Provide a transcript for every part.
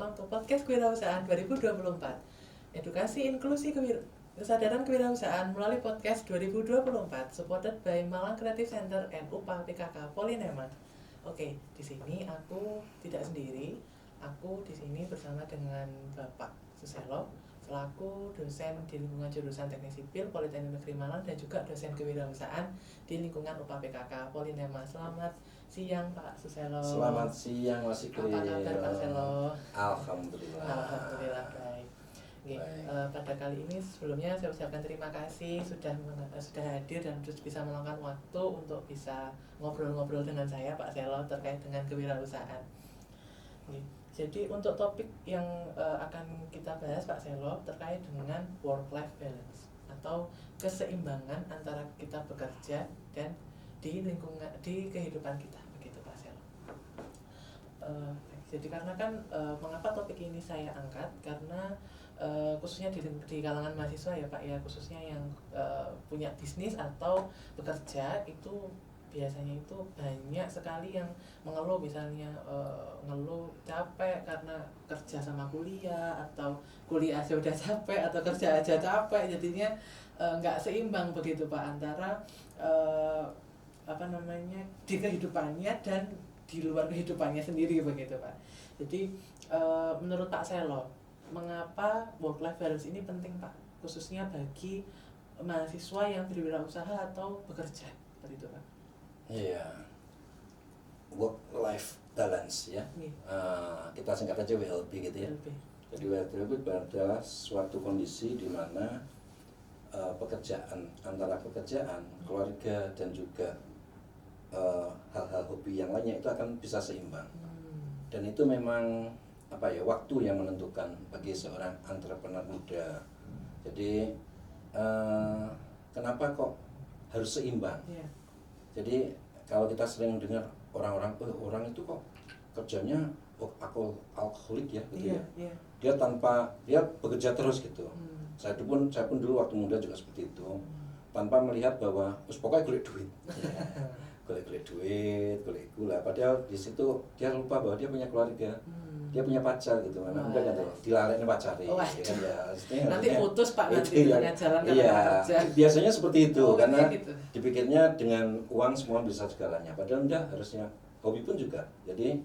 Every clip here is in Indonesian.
welcome to podcast Kewirausahaan 2024. Edukasi inklusi kesadaran kewirausahaan melalui podcast 2024 supported by Malang Creative Center and UPA PKK Polinema. Oke, di sini aku tidak sendiri. Aku di sini bersama dengan Bapak Suselo selaku dosen di lingkungan jurusan Teknik Sipil Politeknik Negeri Malang dan juga dosen kewirausahaan di lingkungan UPA PKK Polinema. Selamat siang Pak Suselo. Selamat siang Mas Ikri. Apa kabar Pak Selo? Alhamdulillah. Alhamdulillah baik. Pada kali ini sebelumnya saya ucapkan terima kasih sudah hadir dan terus bisa meluangkan waktu untuk bisa ngobrol-ngobrol dengan saya Pak Selo terkait dengan kewirausahaan. Jadi untuk topik yang akan kita bahas Pak Selo terkait dengan work-life balance atau keseimbangan antara kita bekerja dan di lingkungan, di kehidupan kita, begitu Pak Selo. Jadi karena kan mengapa topik ini saya angkat, karena khususnya di kalangan mahasiswa ya Pak ya, khususnya yang punya bisnis atau bekerja itu biasanya itu banyak sekali yang mengeluh, misalnya ngeluh capek karena kerja sama kuliah, atau kuliah aja udah capek atau kerja aja capek, jadinya nggak seimbang begitu Pak antara di kehidupannya dan di luar kehidupannya sendiri begitu Pak. Jadi menurut Pak Selo, mengapa work life balance ini penting Pak, khususnya bagi mahasiswa yang berwirausaha atau bekerja seperti itu Pak? Iya, work life balance ya. Kita singkat aja WLB gitu ya. WLB. Jadi WLB itu adalah suatu kondisi di mana antara pekerjaan, keluarga dan juga hal-hal hobi yang lainnya itu akan bisa seimbang. Dan itu memang waktu yang menentukan bagi seorang entrepreneur muda. Jadi kenapa kok harus seimbang? Yeah. Jadi kalau kita sering dengar orang-orang itu kok kerjanya alkoholik ya gitu ya. Dia bekerja terus gitu. Saya pun dulu waktu muda juga seperti itu. Tanpa melihat bahwa pokoknya golek duit. golek duit, golek gula. Padahal di situ dia lupa bahwa dia punya keluarga. Dia punya pacar gitu, anak muda kan dilaleknya pacari. Nanti putus Pak, nanti tengah jalan kerja. Biasanya seperti itu, karena gitu. Dipikirnya dengan uang semua bisa segalanya. Padahal enggak, harusnya hobi pun juga. Jadi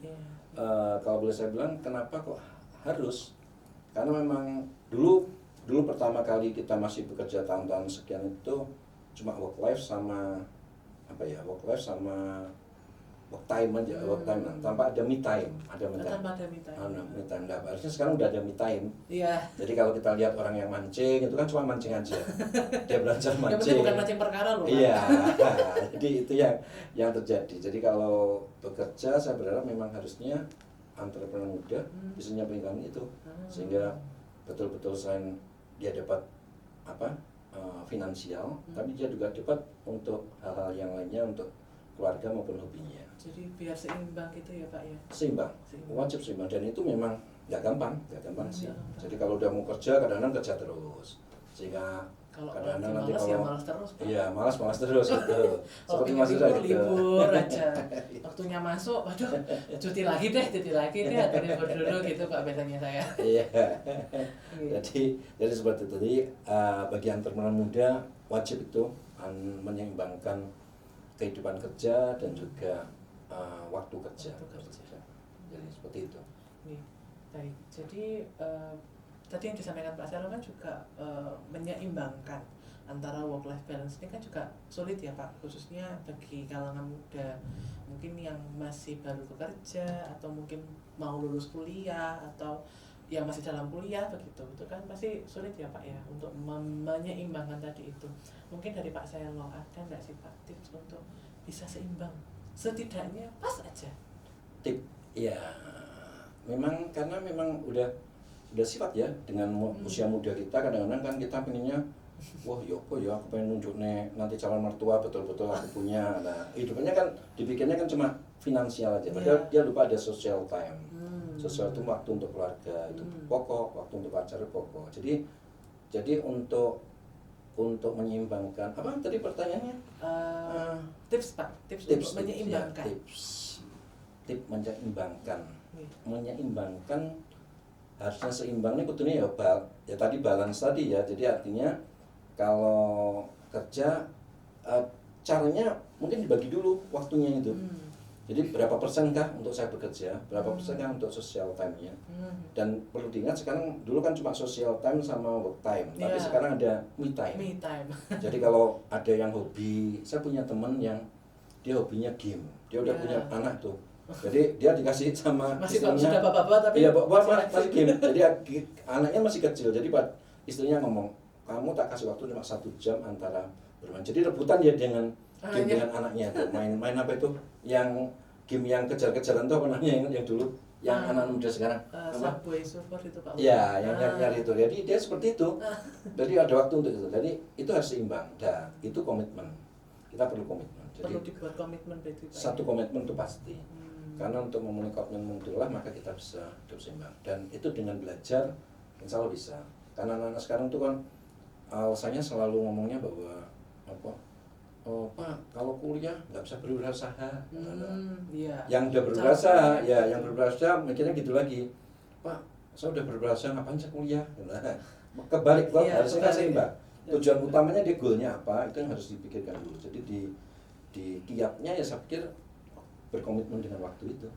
kalau boleh saya bilang, kenapa kok harus? Karena memang dulu pertama kali kita masih bekerja tahun-tahun sekian itu cuma work life sama work time aja, tanpa ada me time, Tanpa ada me time. Harusnya sekarang udah ada me time. Iya. Jadi kalau kita lihat orang yang mancing itu kan cuma mancing aja. Dia belajar mancing. Yang bukan mancing perkara loh. Iya. Jadi itu yang terjadi. Jadi kalau bekerja saya berharap memang harusnya entrepreneur muda bisa nyampaikan itu, sehingga betul-betul selain dia dapat finansial, tapi dia juga dapat untuk hal-hal yang lainnya, untuk keluarga maupun hobinya. Jadi biar seimbang gitu ya Pak ya? Seimbang. Wajib seimbang, dan itu memang gak gampang sih. Jadi kalau udah mau kerja, kadang-kadang kerja terus, sehingga kalau kadang-kadang nanti malas ya malas terus Pak. Iya, malas terus gitu. Seperti Mas Ira gitu. Libur aja. Waktunya masuk, waduh, cuti lagi deh, atau libur dulu gitu Pak biasanya saya. Iya. Jadi seperti itu. Jadi bagi entrepreneur muda wajib itu menyeimbangkan kehidupan kerja dan juga waktu kerja. Jadi seperti itu. Baik. Jadi tadi yang disampaikan Pak Selo kan juga menyeimbangkan antara work life balance ini kan juga sulit ya Pak, khususnya bagi kalangan muda mungkin yang masih baru bekerja atau mungkin mau lulus kuliah atau yang masih dalam kuliah begitu, itu kan pasti sulit ya Pak ya untuk menyeimbangkan tadi itu. Mungkin dari Pak Selo ada nggak sih Pak tips untuk bisa seimbang, setidaknya pas aja? Tip, ya memang karena memang udah sifat ya dengan usia muda kita, kadang-kadang kan kita pengennya wah yoko ya aku pengen nunjuk nanti calon mertua betul-betul aku punya. Nah hidupnya kan dipikirnya kan cuma finansial aja, padahal dia lupa ada social time. Social itu waktu untuk keluarga itu pokok, waktu untuk pacar pokok. Jadi untuk menyeimbangkan apa tadi pertanyaannya? Tips Pak, tips untuk menyeimbangkan. Tips menyeimbangkan harusnya seimbang nih kudune ya tadi balance tadi ya. Jadi artinya kalau kerja caranya mungkin dibagi dulu waktunya itu. Jadi berapa persen kah untuk saya bekerja, berapa persen kah untuk social time-nya. Dan perlu diingat sekarang dulu kan cuma social time sama work time, tapi sekarang ada me time. Me time. Jadi kalau ada yang hobi, saya punya teman yang dia hobinya game, dia udah punya anak tuh. Jadi dia dikasih sama masih istrinya, sudah bapak-bapak tapi iya masih game. Jadi anaknya masih kecil, jadi istrinya ngomong, kamu tak kasih waktu cuma 1 jam antara bermain. Jadi rebutan dia dengan game dengan anaknya tuh, main apa itu, yang game yang kejar-kejaran tuh apa namanya yang dulu, yang anak muda sekarang. Subway Surfer itu Pak. Ya, yang nyari itu. Jadi dia seperti itu. Jadi ada waktu untuk itu. Jadi itu harus seimbang. Dan itu komitmen. Kita perlu komitmen. Jadi perlu dibuat komitmen berarti Pak. Satu komitmen itu pasti. Karena untuk memenuhi komitmen itulah maka kita bisa hidup seimbang. Dan itu dengan belajar, insya Allah bisa. Karena anak-anak sekarang tuh kan alasannya selalu ngomongnya bahwa apa? Oh Pak, kalau kuliah nggak bisa berwirausaha. Iya. Yang udah berwirausaha, ya yang berwirausaha mikirnya gitu lagi. Pak, saya udah berwirausaha, ngapain saya kuliah? Nah, kebalik kok, harusnya kan seimbang. Tujuan utamanya dia goalnya apa, itu yang harus dipikirkan dulu. Jadi di kiatnya ya saya pikir berkomitmen dengan waktu itu.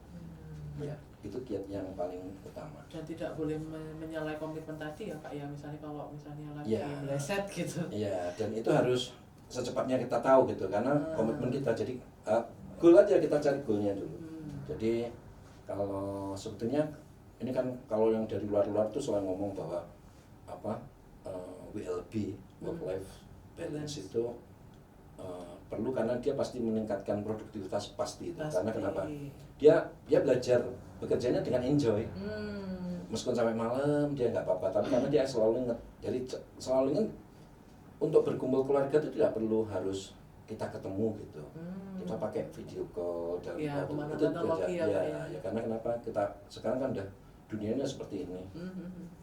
Ya, itu kiat yang paling utama. Dan tidak boleh menyalahi komitmen tadi ya Pak ya, misalnya kalau misalnya lagi meleset gitu. Iya, dan itu harus secepatnya kita tahu gitu, karena komitmen kita. Jadi goal aja, kita cari goalnya dulu. Jadi kalau sebetulnya ini kan kalau yang dari luar-luar tuh selalu ngomong bahwa apa WLB, work life balance itu perlu, karena dia pasti meningkatkan produktivitas pasti itu. Karena kenapa? Dia belajar bekerjanya dengan enjoy. Meskipun sampai malam dia nggak apa-apa, tapi karena dia selalu ingat. Jadi selalu ingat untuk berkumpul keluarga itu tidak perlu harus kita ketemu gitu. Kita pakai video call dan itu ya, karena kenapa? Kita sekarang kan udah dunianya seperti ini.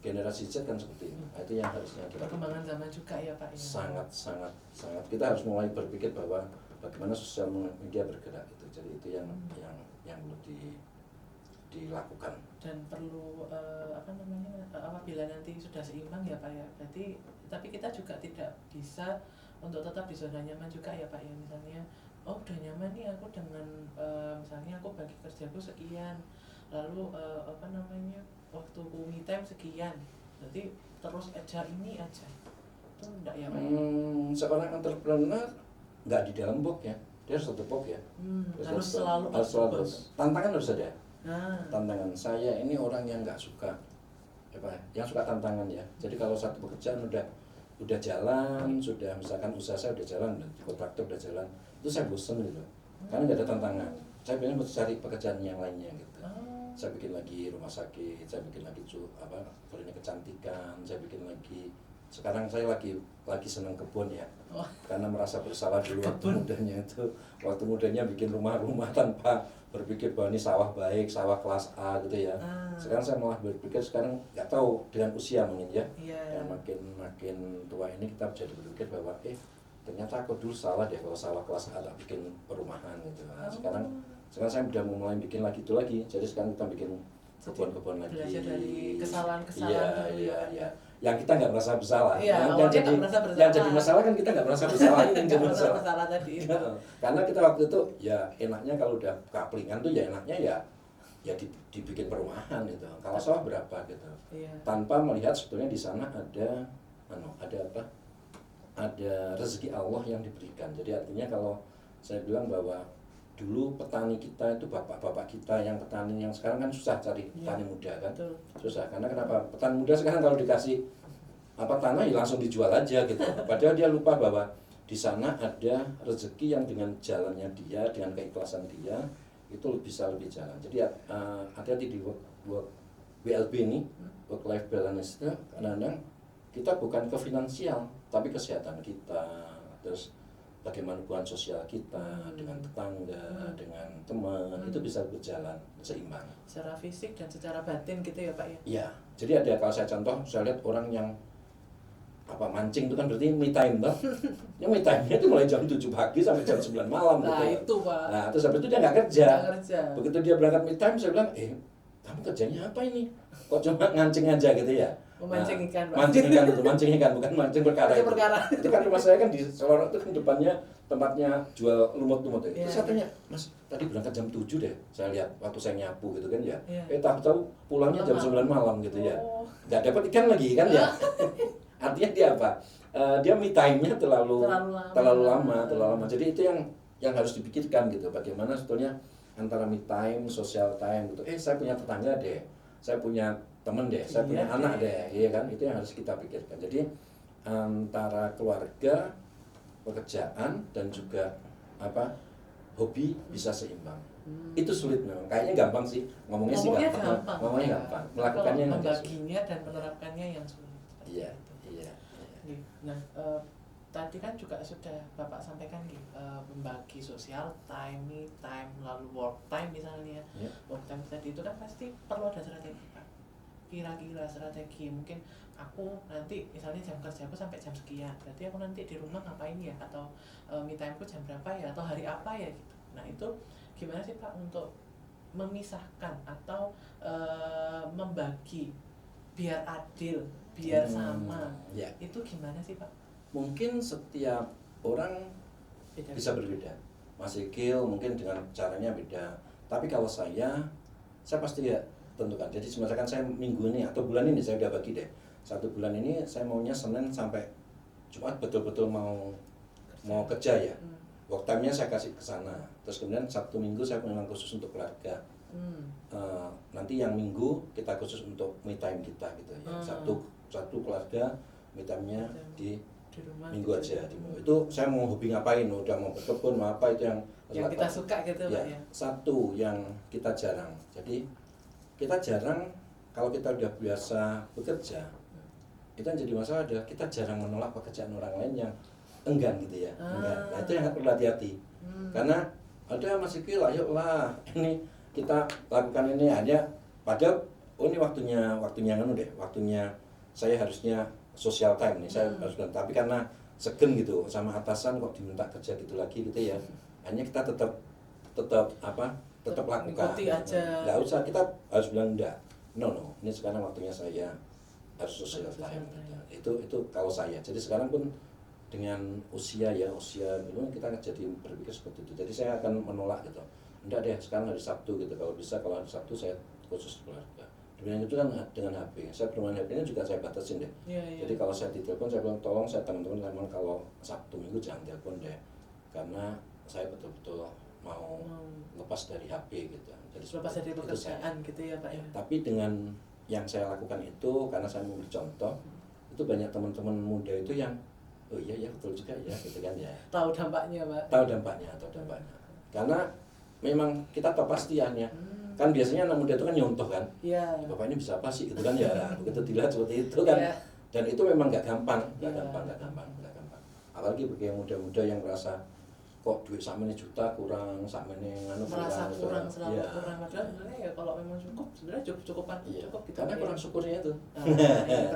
Generasi Z kan seperti ini. Nah, itu yang harusnya kita perkembangan zaman juga ya Pak ya. Sangat kita harus mulai berpikir bahwa bagaimana sosial media bergerak itu. Jadi itu yang perlu dilakukan. Dan perlu apabila nanti sudah seimbang ya Pak ya. Berarti tapi kita juga tidak bisa untuk tetap di zona nyaman juga ya Pak ya. Misalnya udah nyaman nih aku dengan misalnya aku bagi kerjaku sekian, lalu waktu me time sekian, jadi terus aja ini aja, itu enggak ya Pak? Seorang entrepreneur nggak di dalam box ya, dia harus satu box ya. Harus selalu tantangan harus ada. Tantangan saya ini orang yang nggak suka yang suka tantangan ya. Jadi kalau satu pekerjaan udah jalan, sudah misalkan usaha saya udah jalan, kontraktor udah jalan, itu saya bosen gitu, karena nggak ada tantangan. Saya pengen cari pekerjaan yang lainnya gitu. Saya bikin lagi rumah sakit, saya bikin lagi klinik kecantikan, saya bikin lagi. Sekarang saya lagi senang kebun ya, karena merasa bersalah dulu waktu mudanya bikin rumah-rumah tanpa berpikir bahwa ini sawah baik, sawah kelas A gitu ya. Sekarang saya malah berpikir sekarang nggak tahu dengan usia mungkin ya, dan makin tua ini kita jadi berpikir bahwa ternyata aku dulu salah deh kalau sawah kelas A tak bikin perumahan gitu. Nah, sekarang saya udah mulai bikin lagi itu lagi. Jadi sekarang kita bikin kebun-kebun lagi. Belajar dari kesalahan-kesalahan. Iya. Yang kita nggak merasa bersalah. Yang jadi masalah kan kita nggak merasa bersalah. Yang jadi masalah tadi. Karena kita waktu itu ya enaknya kalau udah kaplingan tuh ya enaknya ya dibikin perumahan gitu. Kalau sawah berapa gitu. Tanpa melihat sebetulnya di sana ada apa? Ada rezeki Allah yang diberikan. Jadi artinya kalau saya bilang bahwa dulu petani kita itu bapak-bapak kita yang petani yang sekarang kan susah cari petani muda kan. Susah karena kenapa? Petani muda sekarang kalau dikasih tanah ya langsung dijual aja gitu. Padahal dia lupa bahwa di sana ada rezeki yang dengan jalannya dia, dengan keikhlasan dia itu bisa lebih jalan. Jadi hati-hati di WLB ini, work life balance itu kadang-kadang kita bukan ke finansial tapi kesehatan kita, terus bagaimana hubungan sosial kita dengan tetangga, dengan teman, itu bisa berjalan seimbang. Secara fisik dan secara batin gitu ya Pak ya? Iya, jadi kalau saya contoh, saya lihat orang yang mancing itu kan berarti me time toh. Yang me time-nya itu mulai jam 7 pagi sampai jam 9 malam nah, gitu. Itu Pak. Nah, terus habis itu dia nggak kerja. Begitu dia berangkat me time, saya bilang, kamu kerjanya apa ini? Kok cuma ngancing aja gitu ya? Memancing ikan, Pak. Mancing ikan itu, mancing ikan bukan mancing perkara. Mancing perkara. Itu kan rumah saya kan di Selorok itu kan depannya tempatnya jual lumut-lumut itu. Iya. Terus saya tanya, Mas, tadi berangkat jam 7 deh. Saya lihat waktu saya nyapu gitu kan ya. Iya. Tahu-tahu pulangnya jam 9 malam gitu ya. Oh. Nggak dapat ikan lagi kan ya. Artinya dia apa? Dia me time-nya terlalu lama. Jadi itu yang harus dipikirkan gitu. Bagaimana sebetulnya antara me time, social time gitu. Saya punya tetangga deh. Saya punya temen deh, saya punya anak deh, iya kan, itu yang harus kita pikirkan. Jadi antara keluarga, pekerjaan dan juga hobi bisa seimbang. Itu sulit memang. Kayaknya gampang sih, ngomongnya sih gampang. Ngomongnya gampang, melakukannya yang membaginya dan menerapkannya yang sulit. Iya. Nah, tadi kan juga sudah Bapak sampaikan membagi sosial time, me time, lalu work time misalnya. Work time tadi itu kan pasti perlu ada strategi, Pak. Kira-kira strategi, mungkin aku nanti misalnya jam kerjaku sampai jam sekian, berarti aku nanti di rumah ngapain ya, atau me time ku jam berapa ya, atau hari apa ya gitu. Nah itu gimana sih Pak untuk memisahkan atau membagi biar adil, biar sama, itu gimana sih Pak? Mungkin setiap orang bisa berbeda. Mas Ikil mungkin dengan caranya beda, tapi kalau saya pasti ya tentukan. Jadi misalkan saya minggu ini atau bulan ini saya udah bagi deh. 1 bulan ini saya maunya Senin sampai Jumat betul-betul mau kerja ya. Work time-nya saya kasih ke sana. Terus kemudian Sabtu Minggu saya memang khusus untuk keluarga. Nanti yang Minggu kita khusus untuk me time kita gitu ya. Sabtu keluarga, me time-nya di Minggu aja di Minggu. Itu saya mau hobi ngapain, udah mau berkebun mau apa itu yang kita suka gitu ya, Pak ya. Satu yang kita jarang. Jadi kita jarang, kalau kita udah biasa bekerja, itu yang jadi masalah adalah kita jarang menolak pekerjaan orang lain yang enggan gitu ya. Enggan. Nah, itu yang perlu hati-hati. Karena ada masih kira, ayolah ini kita lakukan ini hanya padahal ini waktunya saya harusnya social time nih, saya harus, tapi karena segen gitu sama atasan kok diminta kerja gitu lagi gitu ya. Hanya kita tetap lakukan. Ikuti aja. Nggak usah, kita harus bilang enggak. No, ini sekarang waktunya saya harus social time. Itu kalau saya. Jadi sekarang pun dengan usia dulu kita jadi berpikir seperti itu. Jadi saya akan menolak gitu. Enggak deh, sekarang hari Sabtu gitu. Kalau bisa kalau hari Sabtu saya khusus keluarga. Demikian itu kan dengan HP. Saya bermain HP-nya juga saya batasin deh. Jadi kalau saya ditelepon saya bilang tolong saya teman-teman memang kalau Sabtu Minggu jangan telepon deh. Karena saya betul-betul mau lepas dari HP gitu. Jadi lepas dari pekerjaan gitu ya Pak ya. Tapi dengan yang saya lakukan itu karena saya memberi contoh, itu banyak teman-teman muda itu yang oh iya ya betul juga ya gitu kan ya. Tahu dampaknya Pak. Tahu dampaknya. Karena memang kita tahu pastiannya. Kan biasanya anak muda itu kan nyontoh kan. Iya. Bapak ini bisa apa sih gitu kan ya. Begitu dilihat seperti itu kan. Dan itu memang nggak gampang. Apalagi bagi yang muda-muda yang merasa kok duit sama ini juta kurang, sama ini merasa kurang, selalu kurang. Padahal sebenarnya ya kalau memang cukup, sebenarnya cukup gitu. Karena kurang syukurnya itu.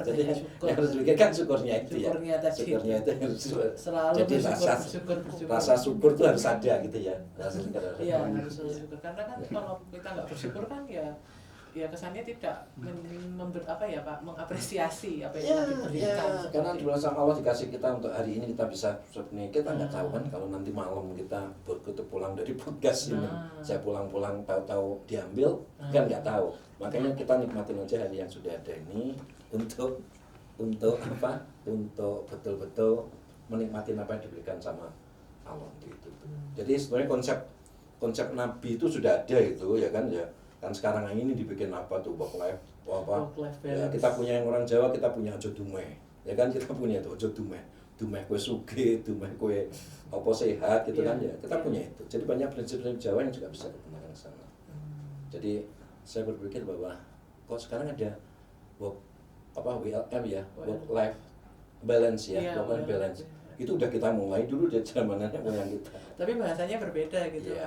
Jadi yang harus dipikirkan syukurnya itu ya. Syukurnya itu selalu jadi bersyukur. Rasa syukur itu harus ada gitu ya. Iya, harus bersyukur. Karena kan kalau kita nggak bersyukur kan ya kesannya tidak mengapresiasi apa yang diberikan. Karena di sama Allah dikasih kita untuk hari ini kita bisa seperti kita nggak tahu kan kalau nanti malam kita pulang dari podcast ini saya pulang tahu-tahu diambil kan nggak tahu. Makanya kita nikmatin aja hari yang sudah ada ini untuk betul-betul menikmati apa yang diberikan sama Allah gitu. Jadi sebenarnya konsep Nabi itu sudah ada itu ya kan ya. Kan sekarang ini dibikin apa tuh work life ya, kita punya yang orang Jawa kita punya aja dumeh ya kan kita punya itu aja dumeh kue suge dumeh kue apa sehat gitu kan ya kita punya itu. Jadi banyak prinsip-prinsip Jawa yang juga bisa digunakan ke sana. Jadi saya berpikir bahwa kok sekarang ada WLM ya, work life balance ya, work life balance itu udah kita mulai dulu dari zamannya moyang kita. Tapi bahasanya berbeda gitu ya.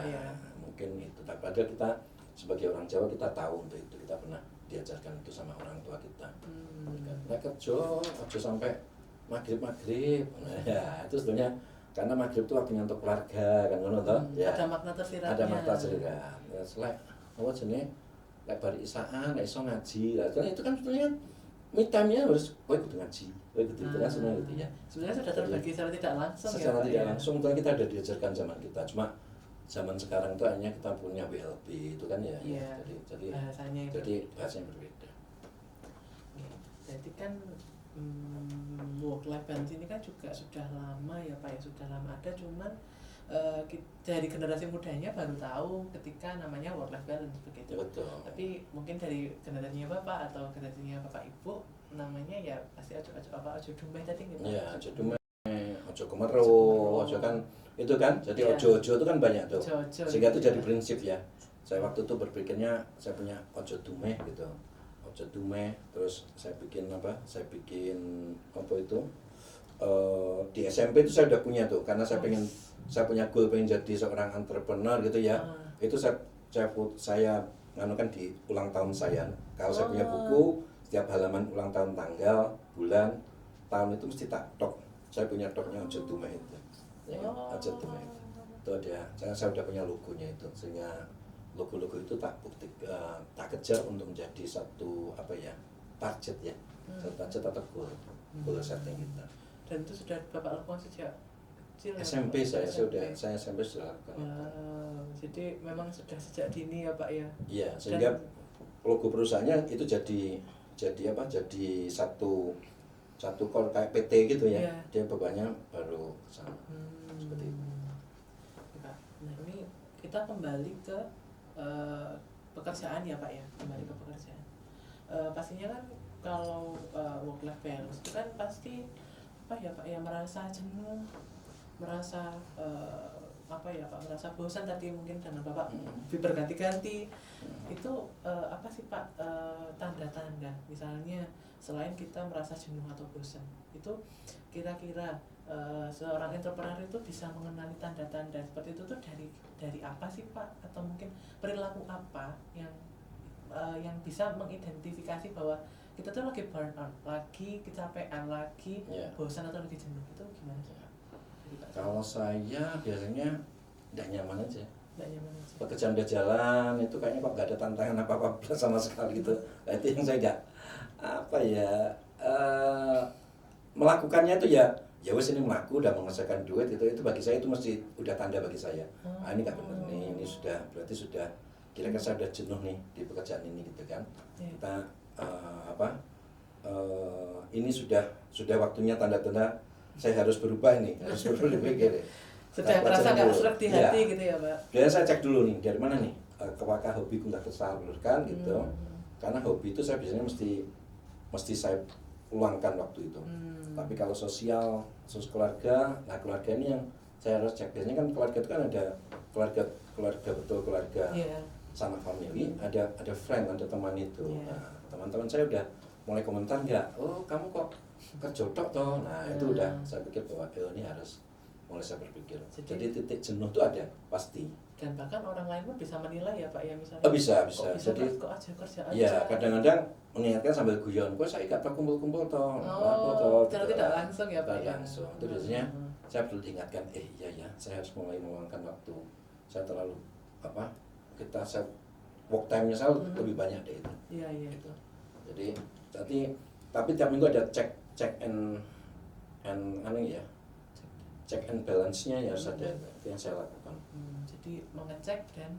Mungkin itu tapi ada kita sebagai orang Jawa kita tahu untuk itu, kita pernah diajarkan itu sama orang tua kita. Nah kerja sampai maghrib ya itu sebenarnya karena maghrib itu waktunya untuk keluarga kan ngono toh ya. Ada makna tersiratnya. Ada makna tersirat ya selain apa jenis lek bar isaan lek iso ngaji lah itu kan sebetulnya kan me time-nya harus kudu ngaji kudu itu kan sebenarnya gitu ya. Sebenarnya sudah terbagi secara tidak langsung secara ya, tidak langsung itu kita ada diajarkan zaman kita, cuma zaman sekarang itu hanya kita punya WLB itu kan ya, iya, jadi bahasanya itu. jadi bahasanya berbeda. Jadi kan work life balance ini kan juga sudah lama ya Pak ya, sudah lama ada, cuman dari generasi mudanya baru tahu ketika namanya work life balance begitu. Betul. Tapi mungkin dari generasinya Bapak atau generasinya Bapak Ibu namanya ya pasti ojo dumeh tadi gitu. Ya, ojo dumeh, ojo kemeru, ojo kan itu kan. Jadi ya. ojo itu kan banyak tuh. Ojo, sehingga itu gitu jadi prinsip ya. Saya waktu itu berpikirnya saya punya ojo dumeh gitu. Ojo dumeh, terus saya bikin apa? Saya bikin apa itu? Di SMP itu saya udah punya tuh, karena saya punya goal pengen jadi seorang entrepreneur gitu ya. Itu saya nganukan di ulang tahun saya. Kalau saya punya buku, setiap halaman ulang tahun tanggal, bulan, tahun itu mesti tak tok. Saya punya toknya ojo dumeh itu. Ya, ojo dumeh itu ada. Saya udah punya logonya itu, sehingga logo-logo itu tak kejar untuk menjadi satu apa ya, target ya. Satu target atau goal setting kita. Dan itu sudah Bapak lakukan sejak kecil? SMP saya SMP sudah lakukan. Jadi memang sudah sejak dini ya Pak ya? Iya, sehingga logo perusahaannya itu jadi apa? Jadi satu core kayak PT gitu ya. Dia bebannya baru sama. Seperti itu. Nah ini kita kembali ke pekerjaan ya Pak ya, kembali ke pekerjaan. Pastinya kan kalau work life balance itu kan pasti apa ya Pak ya, merasa jenuh, merasa apa ya Pak, merasa bosan tadi mungkin dengan Bapak berganti-ganti. Itu apa sih Pak tanda-tanda misalnya selain kita merasa jenuh atau bosan, itu kira-kira seorang entrepreneur itu bisa mengenali tanda-tanda seperti itu tuh dari apa sih Pak, atau mungkin perilaku apa yang bisa mengidentifikasi bahwa kita tuh lagi burn out, lagi kecapean, lagi bosan atau lagi jenuh, itu gimana sih Pak? Kalau saya biasanya tidak nyaman aja. Pekerjaan udah jalan itu kayaknya kok nggak ada tantangan apa-apa sama sekali gitu. Nah, itu yang saya nggak apa ya, melakukannya itu ya wes ini melaku udah menghasilkan duit, itu bagi saya itu mesti udah tanda bagi saya. Ini nggak benar nih, ini berarti sudah kira-kira saya udah jenuh nih di pekerjaan ini gitu kan. Kita ini sudah waktunya tanda-tanda saya harus berubah ini, harus berpikir. Sudah merasa nggak serak di hati gitu ya Pak? Biasanya saya cek dulu nih dari mana nih, apakah hobiku nggak tersalurkan gitu. Karena hobi itu saya biasanya mesti saya luangkan waktu itu. Tapi kalau sosial keluarga, nah keluarga ini yang saya harus cek. Biasanya kan keluarga itu kan ada keluarga betul, keluarga sama family, ada friend, ada teman itu. Nah, teman-teman saya udah mulai komentar nggak, oh kamu kok kerja tok toh. Nah itu udah saya pikir bahwa ini harus mulai saya berpikir. Jadi titik jenuh itu ada pasti. Dan bahkan orang lain pun bisa menilai ya Pak ya, misalnya. Bisa. Jadi kok aja kerja aja. Iya, kadang-kadang mengingatkan sambil guyon, kok saya nggak kumpul-kumpul toh. Secara tidak langsung ya Pak ya. Langsung. Itu biasanya saya perlu diingatkan, iya saya harus mulai meluangkan waktu. Saya terlalu saya work time-nya saya lebih banyak deh itu. Iya. Gitu. Jadi tapi tiap minggu ada check and check and balance-nya ya harus ada. Itu yang saya lakukan. Jadi mengecek dan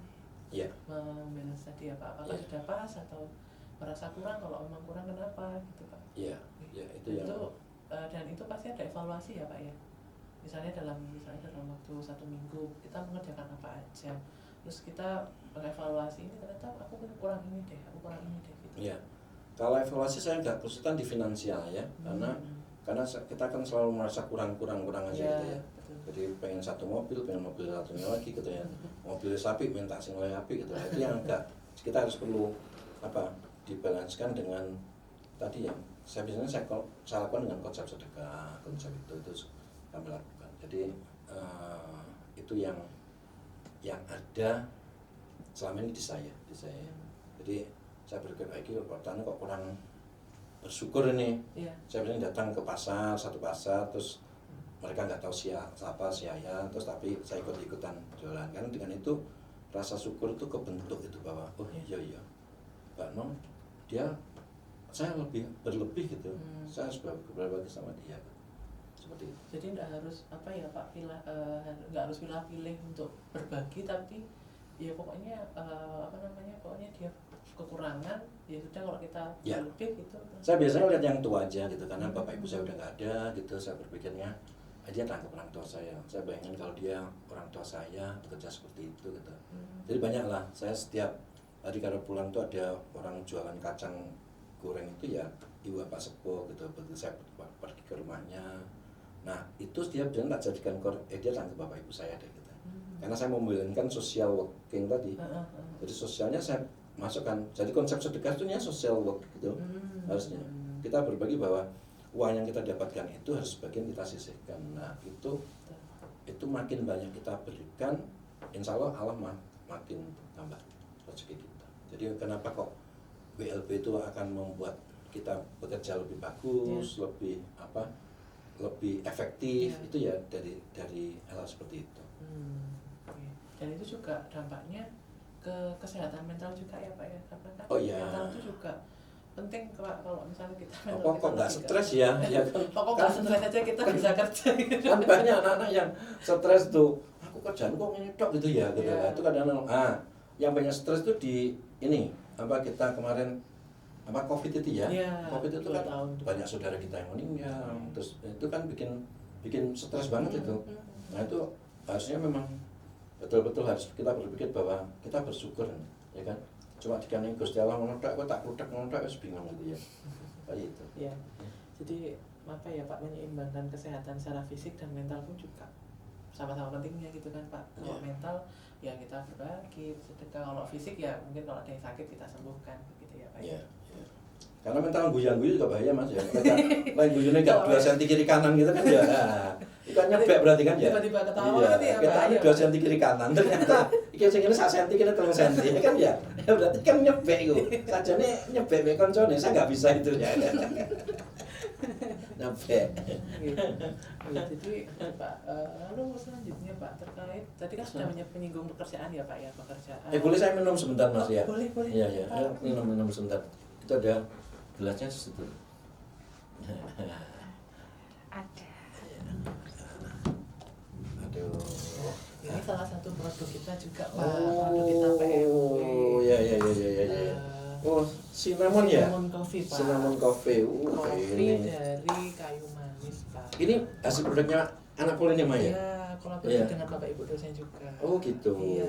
membalance tadi ya Pak, apakah sudah pas atau merasa kurang, kalau memang kurang kenapa gitu Pak. Iya, itu yang dan itu pasti ada evaluasi ya Pak ya. Misalnya dalam waktu 1 minggu kita mengerjakan apa aja, terus kita mengevaluasi, ini ternyata aku kurang ini deh gitu. Iya. Kalau evaluasi saya nggak kesulitan di finansial ya, karena kita kan selalu merasa kurang aja gitu ya. Jadi pengen satu mobil, pengen mobil satunya lagi gitu ya. Mobil sapi minta single api gitu. Itu yang agak kita harus perlu dibalanskan dengan tadi yang saya biasanya saya lakukan dengan konsep sedekah, konsep itu kami lakukan. Jadi itu yang ada selama ini di saya. Jadi saya berpikir lagi, pertanyaan kok kurang bersyukur ini. Saya biasanya datang ke satu pasar, terus mereka nggak tahu siapa saya, terus tapi saya ikut-ikutan jualan. Kan dengan itu rasa syukur itu kebentuk itu bahwa iya Mbak Non dia saya lebih berlebih gitu, saya harus berbagi sama dia seperti itu. Jadi nggak harus apa ya Pak, nggak harus pilih untuk berbagi, tapi ya pokoknya pokoknya dia kekurangan ya sudah, kalau kita Ya. lebih gitu. Saya biasanya lihat yang tua aja gitu, karena bapak ibu saya udah nggak ada gitu. Saya berpikirnya dia tangkap orang tua saya. Saya bayangin kalau dia orang tua saya bekerja seperti itu gitu. Jadi banyak lah. Saya setiap hari kalau pulang tuh ada orang jualan kacang goreng itu ya ibu bapak sepuh gitu. Begitu saya pergi ke rumahnya. Nah itu setiap dia tak jadikan dia tangkap bapak ibu saya deh gitu. Karena saya memilihkan social working tadi. Jadi sosialnya saya masukkan. Jadi konsep sedekah itu social work gitu harusnya. Kita berbagi bahwa uang yang kita dapatkan itu harus sebagian kita sisihkan. Nah itu makin banyak kita berikan, insya Allah makin tambah rezeki kita. Jadi kenapa kok WLB itu akan membuat kita bekerja lebih bagus, lebih efektif, itu ya dari hal seperti itu. Dan itu juga dampaknya ke kesehatan mental juga ya Pak ya, karena kan Oh iya. mental itu juga penting kalau misalnya kita kok nggak stres ya kan? Kok nggak stres aja kita bisa kerja gitu. Kan banyak anak-anak yang stres tuh, aku kerjaan kok ini tok gitu ya gitu. Itu kadang-kadang yang banyak stres tuh di ini kita kemarin COVID itu ya. COVID itu kan banyak saudara kita yang meninggal, terus itu kan bikin stres banget itu. Nah itu harusnya memang betul-betul harus kita berpikir bahwa kita bersyukur ya kan. Cuma dikandung Gusti Allah ngono tok, tak kluthek ngono tok wis bingung gitu ya. Kayak itu. Ya. Jadi apa ya Pak, menyeimbangkan kesehatan secara fisik dan mental pun juga sama-sama pentingnya gitu kan Pak. Kalau mental ya kita berbagi, sedekah. Kalau fisik ya mungkin kalau ada yang sakit kita sembuhkan begitu ya Pak. Iya. Karena mental guyang-guyu juga bahaya Mas ya. Lain guyune enggak 2 cm kiri kanan gitu kan ya. Itu kan nyebek berarti kan ya. Tiba-tiba ketawa gitu ya. Kita ini 2 cm kiri kanan ternyata iki sing ngene 1 cm kene 3 cm kan ya. Berarti kan nyebek iku. Sajane nyebek mek koncone saya enggak bisa itu ya. Nyebek. Jadi Pak, lalu selanjutnya Pak terkait tadi kan sudah menyinggung pekerjaan ya Pak ya, pekerjaan. Boleh saya minum sebentar Mas ya? Boleh. Iya. Ayo minum sebentar. Itu ada gelasnya di situ. Ada. Aduh. Ini salah satu produk kita juga Pak, produk kita PMW. Oh, iya. Oh, cinnamon ya? Cinnamon coffee Pak. Cinnamon coffee. Coffee Ini. dari kayu manis Pak. Ini hasil produknya anak Polin ya, Maya? Iya, kolaborasi dengan Bapak Ibu dosen juga. Oh, gitu. Iya.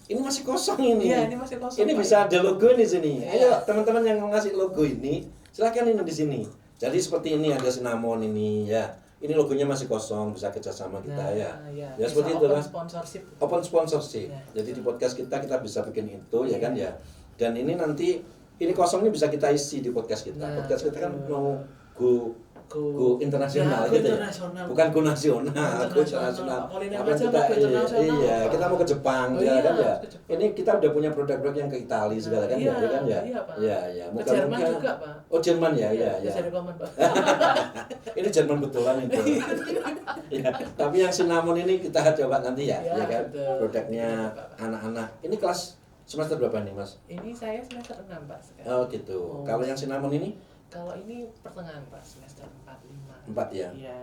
Ini masih kosong ini. Iya, ini masih kosong. Ini Pak. bisa ada logo di sini. Iya. Ayo, teman-teman yang mau ngasih logo ini, silakan ini di sini. Jadi seperti ini ada cinnamon ini ya. Ini logonya masih kosong, bisa kerjasama kita ya. Ya seperti itulah. Open sponsorship. Ya. Jadi di podcast kita bisa bikin itu ya kan ya. Dan ini nanti ini kosong ini bisa kita isi di podcast kita. Podcast kita kan mau go internasional gitu ya. Bukan go nasional, go internasional. Apa kita mau ke Jepang ya kan ya. Ini kita udah punya produk-produk yang ke Italia segala kan ya kan ya. Iya. Ke Jerman juga, Pak. Oh, Jerman ya. Bisa rekomen, Pak. Ini Jerman betulan itu. Ya, tapi yang cinnamon ini kita coba nanti ya kan. Produknya anak-anak. Ini kelas semester berapa nih, Mas? Ini saya semester 6, Pak, sekarang. Oh, gitu. Kalau yang cinnamon ini? Kalau ini pertengahan Pak, semester 4, 5. 4 ya? Iya.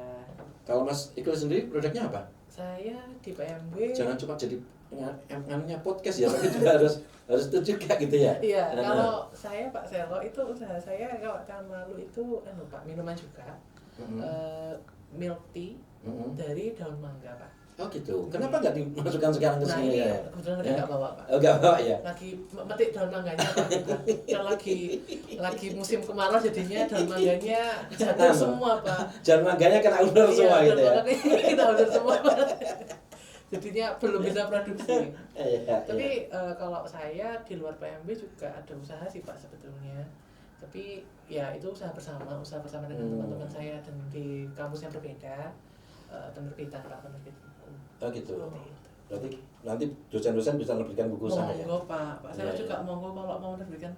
Kalau Mas Iqbal sendiri produknya apa? Saya di PMW. Jangan cuma jadi namanya podcast ya, tapi juga harus itu juga gitu ya. Iya, kalau saya Pak Selo itu usaha saya kalau tahun lalu itu Pak, minuman juga. Milk tea dari daun mangga, Pak. Oh gitu. Kenapa nggak dimasukkan sekarang ke sini ya? Kebetulan nggak bawa Pak. Oh, nggak bawa ya? Lagi metik daun mangganya Pak. Kan lagi musim kemarau jadinya daun mangganya jatuh semua Pak. Daun mangganya kena ular semua gitu ya? Kita ular semua Pak. Jadinya belum bisa produksi. Tapi kalau saya di luar PMB juga ada usaha sih Pak sebetulnya. Tapi ya itu usaha bersama dengan teman-teman saya dan di kampus yang berbeda. Penerbitan Pak, penerbit buku. Oh gitu. Berarti nanti dosen-dosen bisa menerbitkan buku saya. Monggo Pak, saya Iya, juga iya. monggo kalau mau menerbitkan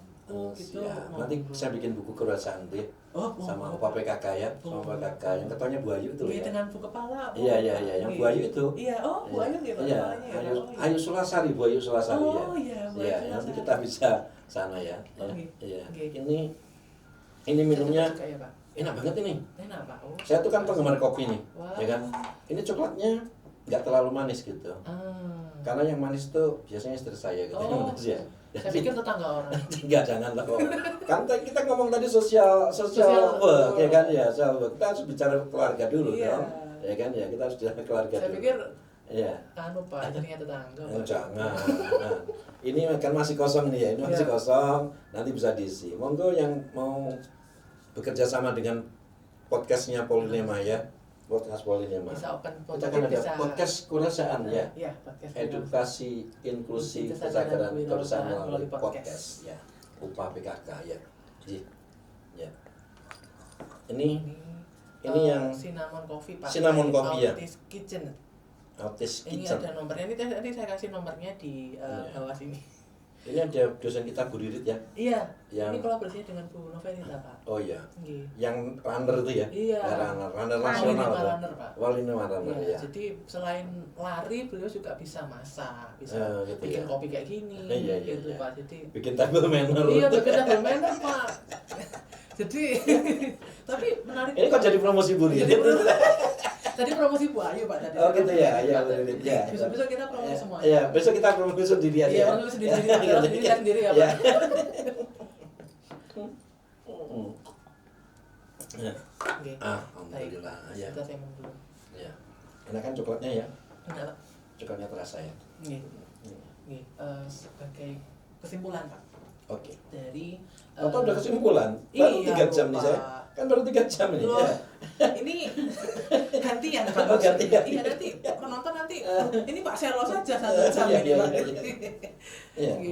gitu. Ya, Monggo. nanti saya bikin buku kerajaan deh. Oh, Sama monggo, Opa Pak. PKK ya, sama Opa PKK yang ketanya Bu Ayu itu Iya, ya. dengan Bu Kepala. Iya, yang Bu Ayu itu. Iya, oh Bu Ayu gitu Iya, kepalanya ya. Ayu, Oh, iya. Ayu Sulasari, Bu Ayu Sulasari ya. Oh iya, Bu Ayu Iya, Sulasari. nanti kita bisa sana ya. Oke. Iya. Oke. Ini minumnya Saya suka ya, Pak. enak banget ini. Enak Pak. Oh. Saya tuh kan penggemar kopi nih, Wah. ya kan. Ini coklatnya nggak terlalu manis gitu. Karena yang manis tuh biasanya istri saya gitu, yang Oh. manis ya. Saya pikir tetangga orang. Enggak, jangan lah. Kan kita ngomong tadi sosial Sosial work, ya work. kan ya, social work. Kita harus bicara keluarga dulu Iya. dong. Ya kan ya, kita harus bicara keluarga Saya dulu. pikir Iya. anu Pak, ternyata tetangga. Pak. Jangan. Nah, ini kan masih kosong nih ya, ini masih Iya. kosong, nanti bisa diisi. Monggo yang mau bekerja sama dengan podcastnya Polinema ya, podcast Polinema. Bisa open Kita podcast, kan ada bisa podcast kerajaan ya, Iya, podcast. edukasi inklusi Kesadaran kesadaran kewirausahaan bersama melalui melalui podcast. podcast ya, UPA PKK ya. Ya. Ini yang cinnamon coffee Pak. Cinnamon coffee, ya. Autis Kitchen. Autis Ini Kitchen. ada nomornya. Ini nanti saya kasih nomornya di Iya. bawah sini. Ini ada dosen kita Bu Ririt ya. Iya. Yang- Ini kolaborasinya dengan Bu Novelita Pak. Oh iya. Nggih. Yang runner itu ya? Iya. Runner Wali nasional. lima tuh. runner, Pak. Wali lima runner Iya, ya. jadi selain lari beliau juga bisa masak, bisa Gitu bikin ya. kopi kayak gini, Iya, gitu iya. Pak. Jadi Bikin table manner. iya bikin double manner Pak. Jadi tapi menarik. Ini kok jadi promosi Bu Jadi Ririt? tadi promosi Bu Ayu Pak tadi. Oh gitu ya, iya Bu Ririt ya. Besok kita promosi semua. Iya, besok kita promosi sendiri aja. Iya, ya. promosi sendiri, sendiri ya Pak. Iya. Ya. Oke. Alhamdulillah Baik. ya. Kita saya minum dulu. Ya. Enak kan coklatnya ya? Enggak Pak. Coklatnya terasa ya. Nih. Nih, sebagai kesimpulan Pak Oke. dari Atau udah kesimpulan? Baru iya, 3 jam nih lupa. saya. Kan baru 3 jam ini. Loh, Ya. ini gantian Pak. Oh, gantian. Iya nanti penonton nanti ini Pak Selo saja 1 jam Iya, ini iya, Pak. iya, Iya. Oke,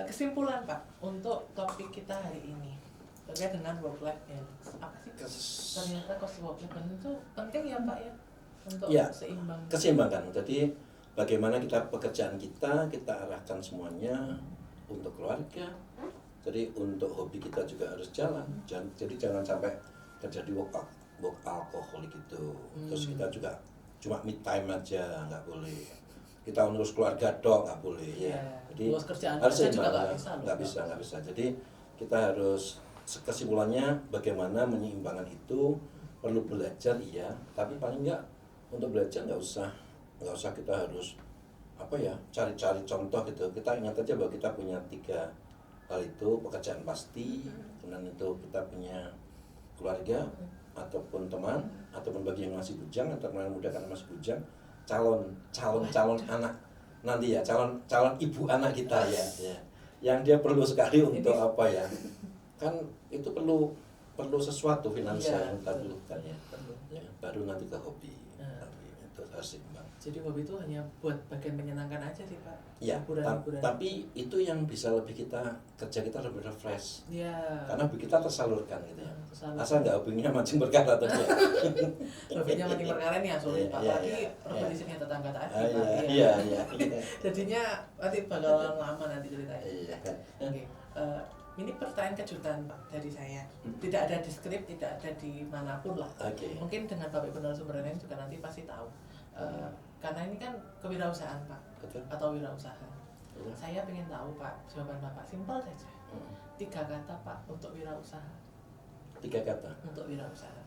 kesimpulan Pak untuk topik kita hari ini terkait dengan work life balance. Apa sih? Ternyata work life balance itu penting ya Pak ya untuk Iya. seimbang. Keseimbangan. Jadi bagaimana pekerjaan kita arahkan semuanya untuk keluarga. Jadi untuk hobi kita juga harus jalan. Jadi jangan sampai terjadi work alkoholik gitu. Terus kita juga cuma me time aja, nggak boleh. Kita ngurus keluarga dong, nggak boleh ya. Iya. Jadi Ngurus kerjaan harus aja juga seimbang, nggak ya. bisa loh, nggak Pak. bisa. Jadi kita harus kesimpulannya bagaimana menyeimbangkan itu, perlu belajar iya, tapi paling nggak untuk belajar nggak usah kita harus cari-cari contoh gitu. Kita ingat aja bahwa kita punya 3 hal itu, pekerjaan pasti, kemudian itu kita punya keluarga ataupun teman, ataupun bagi yang masih bujang atau yang muda karena masih bujang, calon anak nanti ya, calon ibu anak kita ya. Yang dia perlu sekali untuk apa ya? Kan itu perlu sesuatu finansial Iya, yang kita betul. butuhkan ya. Perlu. Ya, baru nanti ke hobi. Nah. Tapi itu harus seimbang. Jadi hobi itu hanya buat bagian menyenangkan aja sih Pak. Ya, Hiburan-hiburan. tapi itu yang bisa lebih kerja kita lebih refresh. Iya. Karena hobi kita tersalurkan gitu ya. Tersalurkan. Asal nggak hobinya mancing perkara tadi ya. Hobinya mancing perkara nih ya sulit Pak. Iya, Apalagi iya, repetisinya tetangga tadi Ah, Pak. iya. Jadinya nanti bakalan lama nanti ceritanya. Iya. Oke. Ini pertanyaan kejutan Pak dari saya. Tidak ada di skrip, tidak ada di manapun lah. Oke. Mungkin dengan Bapak Ibu narasumber lain juga nanti pasti tahu. Karena ini kan kewirausahaan Pak, Betul. atau wirausaha. Iya. Saya ingin tahu Pak, jawaban Bapak simpel saja. 3 kata Pak untuk wirausaha. 3 kata. Untuk wirausaha.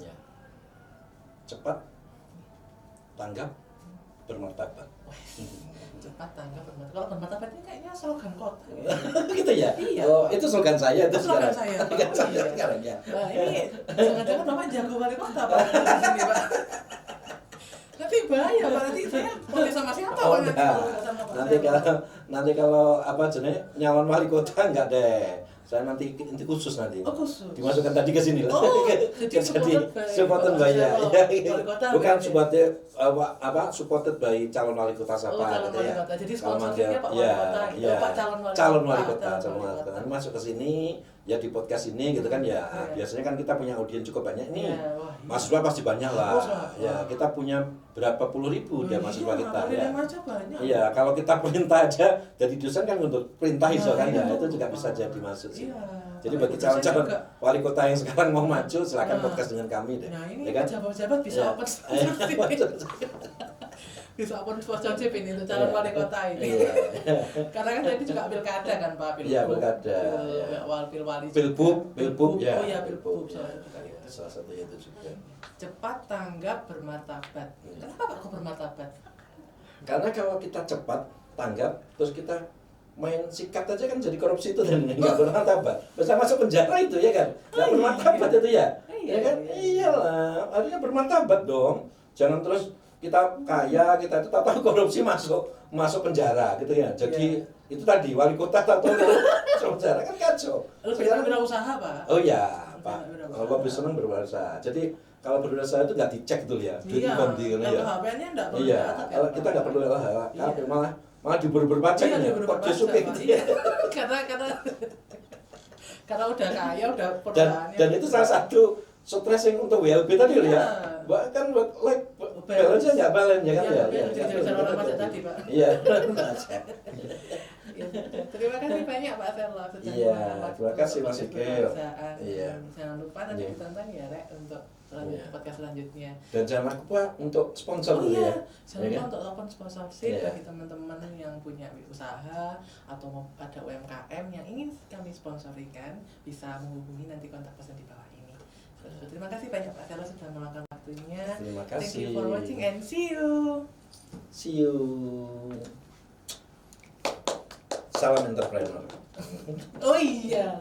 Ya. Cepat, tanggap, bermartabat. Cepat, tanggap, bermartabat. Kalau bermartabat ini kayaknya slogan kota. Gitu ya? Iya. Oh, itu slogan saya itu Slogan sekarang. saya, Pak. Slogan saya Iya. sekarang ya. Wah ini jangan-jangan Bapak jago wali kota Pak di sini Pak. Nanti bahaya Pak, nanti saya pakai sama siapa Oh, Pak nanti enggak. kalau sama Pak Nanti kalau apa jenis nyalon wali kota enggak deh. Saya nanti khusus nanti. Oh khusus. Dimasukkan tadi ke sini lah. Oh, jadi supported by ya. wali kota. Bukan berarti. supported supported by calon wali kota siapa calon gitu wali ya. kota. Jadi Kalau sponsornya manggil- Pak wali ya, kota gitu. ya. Pak calon wali Calon kota. wali kota, Calon calon wali wali kota. kota. Nanti masuk ke sini ya di podcast ini gitu kan ya. Iya. Biasanya kan kita punya audiens cukup banyak nih. Iya, wah, iya. Mahasiswa pasti banyak lah. Bagus lah. Ya, kita punya berapa puluh ribu dia mahasiswa kita ya. Aja banyak. Iya, kalau kita perintah aja jadi dosen kan untuk perintah iso kan ya, iya. itu juga bisa jadi masuk sih. Iya. Jadi bagi Dosen calon-calon juga. wali kota yang sekarang mau maju, silakan Nah. podcast dengan kami deh. Nah, ini Ya kan? pejabat-pejabat bisa Iya. open bisa open sponsorship ini untuk calon Iya. wali kota ini. Iya. Karena kan tadi juga pilkada kan Pak, pilbub. Iya, pilkada, iya. Pilwali. Pilbub ya. Oh iya, pilbub. Ya, Soalnya itu. salah satunya itu juga. Cepat, tanggap, bermartabat. Iya. Kenapa Pak kok bermartabat? Karena kalau kita cepat tanggap, terus kita main sikat aja kan jadi korupsi itu dan nggak bermartabat. Bisa masuk penjara itu ya kan? Nggak Oh, bermartabat iya. itu ya? Iya, Ya kan? iya. Iyalah, artinya bermartabat dong. Jangan terus kita kaya, kita itu tahu korupsi masuk penjara gitu ya. Jadi itu tadi wali kota tahu masuk penjara kan kacau. Lu bilang wirausaha Pak? Oh iya, Pak. Berwirausaha. Kalau lebih senang berwirausaha. Jadi kalau berwirausaha itu nggak dicek tuh ya, duit Iya. kondi kan ya. LHPN-nya enggak perlu Iya, dicatat ya, kalau Pak? kita nggak perlu LHP, Iya. malah diburu pajak Iya, ya, diburu kok pajak, disukai Pak. gitu Iya. ya. karena udah kaya, udah Dan perusahaannya. itu salah satu stres yang untuk WLB tadi loh Iya. ya. Bahkan buat balance ya nggak balance ya kan Iya, ya. tapi Iya, jadi iya, orang betul, pajak betul. tadi, Pak. Iya. Iya. Terima kasih banyak Pak Serlo sudah Iya, meluangkan waktu terima kasih, untuk Mas podcast Ikil. pemeriksaan. Iya. Jangan lupa nanti Iya. ditonton ya Rek untuk Iya. podcast selanjutnya. Dan jangan lupa untuk sponsor Oh dulu iya, ya. jangan Ya lupa kan? untuk open sponsorship Iya. bagi teman-teman yang punya usaha atau mau ada UMKM yang ingin kami sponsorikan, bisa menghubungi nanti kontak person di bawah ini. Terima kasih banyak Pak Serlo sudah meluangkan waktunya. Terima Thank you kasih. for watching and see you. See you. Salam entrepreneur. Oh iya.